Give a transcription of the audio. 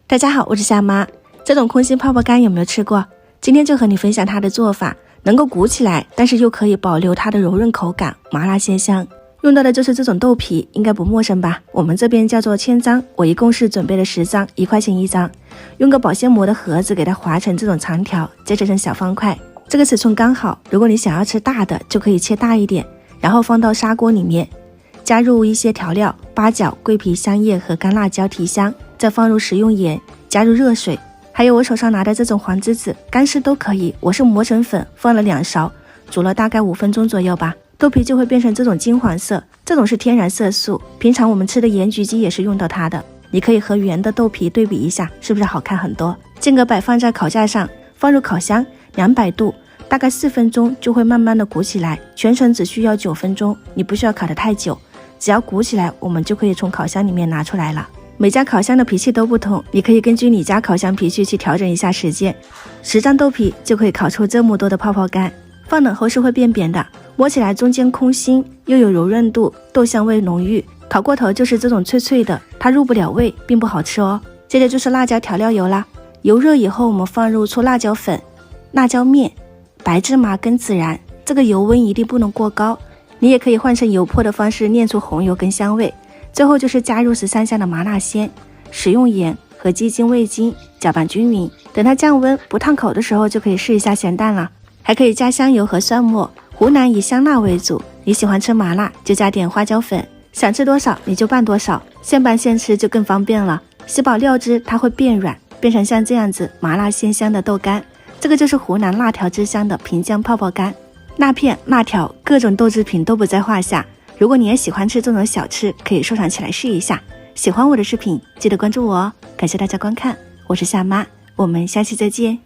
大家好，我是夏妈。这种空心泡泡干有没有吃过？今天就和你分享它的做法，能够鼓起来，但是又可以保留它的柔润口感，麻辣鲜香。用到的就是这种豆皮，应该不陌生吧？我们这边叫做千张，我一共是准备了10张，1块钱一张。用个保鲜膜的盒子给它划成这种长条，再切成小方块，这个尺寸刚好。如果你想要吃大的，就可以切大一点，然后放到砂锅里面，加入一些调料，八角、桂皮、香叶和干辣椒提香，再放入食用盐，加入热水，还有我手上拿的这种黄栀子，干湿都可以。我是磨成粉，放了2勺，煮了大概5分钟左右吧，豆皮就会变成这种金黄色，这种是天然色素。平常我们吃的盐焗鸡也是用到它的，你可以和原的豆皮对比一下，是不是好看很多？间隔摆放在烤架上，放入烤箱200度，大概4分钟就会慢慢的鼓起来，全程只需要9分钟，你不需要烤得太久，只要鼓起来，我们就可以从烤箱里面拿出来了。每家烤箱的脾气都不同，你可以根据你家烤箱脾气去调整一下时间。10张豆皮就可以烤出这么多的泡泡干，放冷后是会变扁的，摸起来中间空心，又有柔韧度，豆香味浓郁。烤过头就是这种脆脆的，它入不了味，并不好吃哦。接着就是辣椒调料油啦，油热以后，我们放入粗辣椒粉、辣椒面、白芝麻跟孜然，这个油温一定不能过高，你也可以换成油泼的方式炼出红油跟香味。最后就是加入13香的麻辣鲜、食用盐和鸡精、味精，搅拌均匀。等它降温不烫口的时候，就可以试一下咸淡了。还可以加香油和蒜末。湖南以香辣为主，你喜欢吃麻辣就加点花椒粉，想吃多少你就拌多少，现拌现吃就更方便了。洗饱料汁，它会变软，变成像这样子麻辣鲜香的豆干。这个就是湖南辣条之乡的平江泡泡干，辣片、辣条，各种豆制品都不在话下。如果你也喜欢吃这种小吃，可以收藏起来试一下。喜欢我的视频，记得关注我哦。感谢大家观看，我是夏妈，我们下期再见。